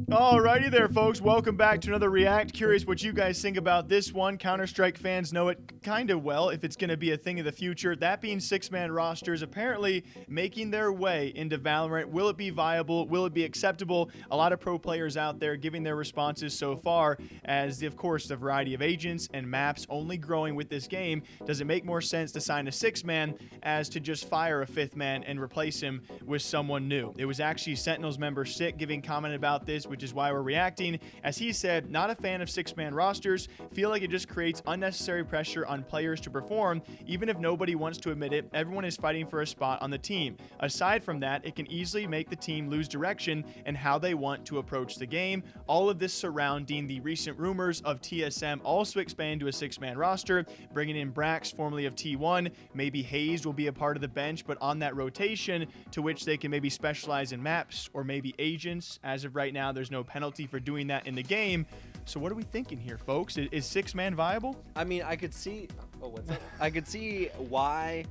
Alrighty there, folks. Welcome back to another React. Curious what you guys think about this one. Counter-Strike fans know it kind of well if it's going to be a thing of the future. That being six-man rosters apparently making their way into Valorant. Will it be viable? Will it be acceptable? A lot of pro players out there giving their responses so far as, of course, the variety of agents and maps only growing with this game. Does it make more sense to sign a six-man as to just fire a fifth man and replace him with someone new? It was actually Sentinels member Sick giving comment about this, which is why we're reacting. As he said, not a fan of six-man rosters, feel like it just creates unnecessary pressure on players to perform. Even if nobody wants to admit it, everyone is fighting for a spot on the team. Aside from that, it can easily make the team lose direction and how they want to approach the game. All of this surrounding the recent rumors of TSM also expanding to a six-man roster, bringing in Brax, formerly of T1. Maybe Hazed will be a part of the bench, but on that rotation to which they can maybe specialize in maps or maybe agents. As of right now, there's no penalty for doing that in the game. So what are we thinking here, folks? Is six-man viable? I mean, I could see. Oh, what's that? I could see why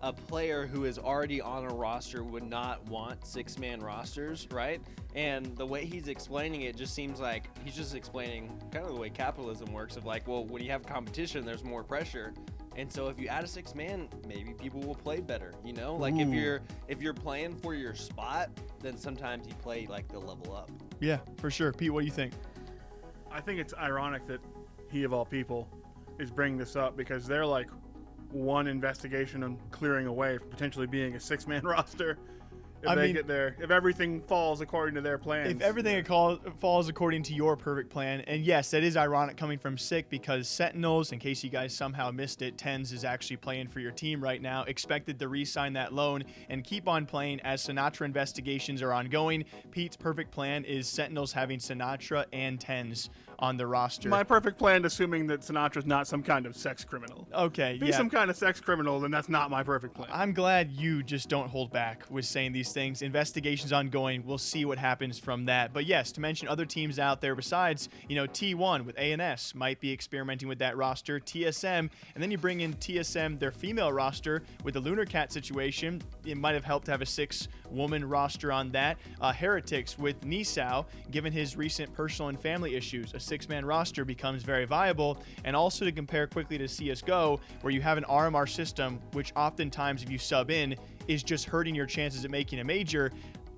a player who is already on a roster would not want six-man rosters, right? And the way he's explaining it just seems like he's just explaining kind of the way capitalism works. Of like, well, when you have competition, there's more pressure. And so if you add a six-man, maybe people will play better, you know? Like if you're playing for your spot, then sometimes you play like the level up. Yeah, for sure. Pete, what do you think? I think it's ironic that he, of all people, is bringing this up because they're like one investigation and clearing away from potentially being a six-man roster. If everything falls according to their plans. If everything falls according to your perfect plan, and yes, that is ironic coming from Sick because Sentinels, in case you guys somehow missed it, Tens is actually playing for your team right now, expected to re-sign that loan and keep on playing as Sinatra investigations are ongoing. Pete's perfect plan is Sentinels having Sinatra and Tens on the roster. My perfect plan, assuming that Sinatra's not some kind of sex criminal. Okay, if he's some kind of sex criminal, then that's not my perfect plan. I'm glad you just don't hold back with saying these things. Investigations ongoing. We'll see what happens from that. But yes, to mention other teams out there besides, T1 with ANS might be experimenting with that roster, TSM, and then you bring in TSM, their female roster with the Lunar Cat situation. It might have helped to have a six-woman roster on that. Heretics with Nisao, given his recent personal and family issues, a six-man roster becomes very viable. And also to compare quickly to CSGO, where you have an RMR system, which oftentimes if you sub in, is just hurting your chances at making a major.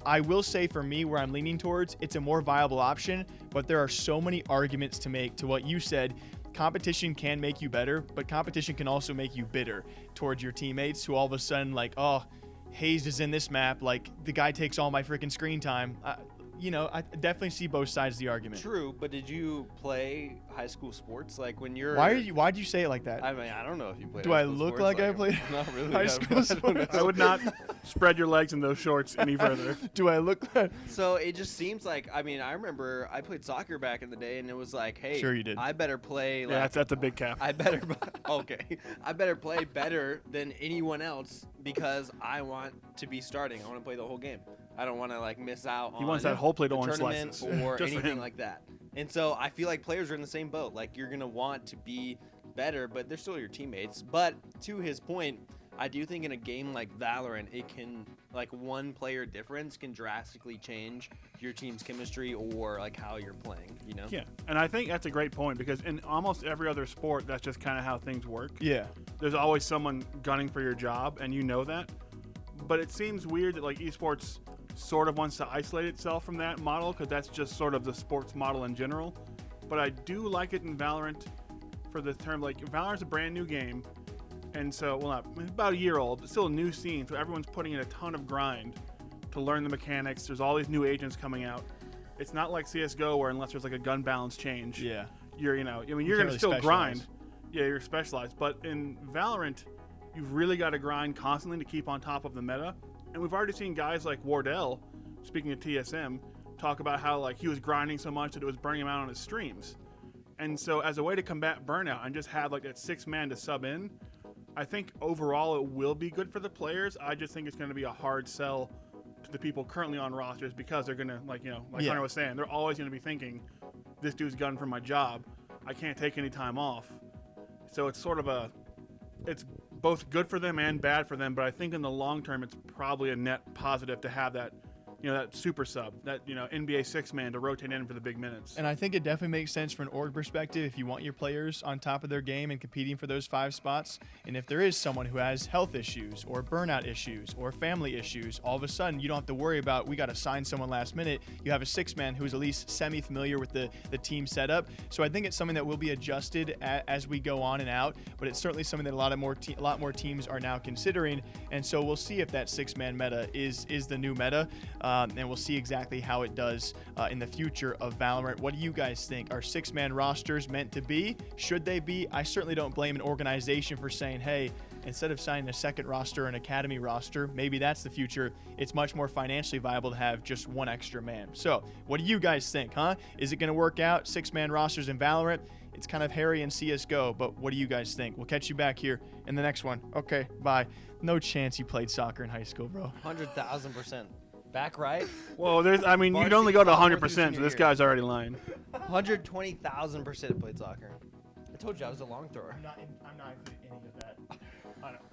I will say for me, where I'm leaning towards, it's a more viable option, but there are so many arguments to make to what you said. Competition can make you better, but competition can also make you bitter towards your teammates who all of a sudden like, oh, Hazed is in this map, like the guy takes all my freaking screen time. I definitely see both sides of the argument. True, but did you play high school sports? Like when you're... Why'd you say it like that? I mean, I don't know if you played Do I look sports, like I played not really, high school sports? I would not spread your legs in those shorts any further. Do I look like... So it just seems like, I mean, I remember I played soccer back in the day, and it was like, hey, sure you did. I better play like... Yeah, that's a big cap. I better... Okay. I better play better than anyone else because I want to be starting. I want to play the whole game. I don't want to like miss out on He wants that whole plate the orange tournament slices. or Just for anything him. like that. And so I feel like players are in the same boat. Like you're going to want to be better, but they're still your teammates. But to his point, I do think in a game like Valorant, it can, like one player difference can drastically change your team's chemistry or like how you're playing, you know? Yeah, and I think that's a great point because in almost every other sport, that's just kind of how things work. Yeah. There's always someone gunning for your job, and you know that. But it seems weird that like esports sort of wants to isolate itself from that model because that's just sort of the sports model in general. But I do like it in Valorant for the term, like Valorant's a brand new game. And so, well, not about a year old, but still a new scene. So everyone's putting in a ton of grind to learn the mechanics. There's all these new agents coming out. It's not like CSGO where unless there's like a gun balance change, Yeah. you're going to still grind. Yeah, you're specialized. But in Valorant, you've really got to grind constantly to keep on top of the meta. And we've already seen guys like Wardell, speaking of TSM, talk about how like he was grinding so much that it was burning him out on his streams. And so as a way to combat burnout and just have like that six-man to sub in, I think overall it will be good for the players. I just think it's going to be a hard sell to the people currently on rosters because they're going to, like Hunter was saying, they're always going to be thinking, this dude's gunning for my job. I can't take any time off. So it's sort of it's both good for them and bad for them, but I think in the long term it's probably a net positive to have that that super sub, that NBA 6-man to rotate in for the big minutes. And I think it definitely makes sense from an org perspective if you want your players on top of their game and competing for those 5 spots. And if there is someone who has health issues or burnout issues or family issues, all of a sudden you don't have to worry about we got to sign someone last minute. You have a 6-man who's at least semi-familiar with the team setup. So I think it's something that will be adjusted as we go on and out, but it's certainly something that a lot more teams are now considering. And so we'll see if that 6-man meta is the new meta. And we'll see exactly how it does in the future of Valorant. What do you guys think? Are 6-man rosters meant to be? Should they be? I certainly don't blame an organization for saying, hey, instead of signing a second roster, an academy roster, maybe that's the future. It's much more financially viable to have just one extra man. So what do you guys think, huh? Is it going to work out? 6-man rosters in Valorant? It's kind of hairy in CSGO, but what do you guys think? We'll catch you back here in the next one. Okay, bye. No chance you played soccer in high school, bro. 100,000%. Back right? Well, you'd only go to 100%, so this guy's already lying. 120,000% played soccer. I told you I was a long thrower. I'm not including any of that. I don't.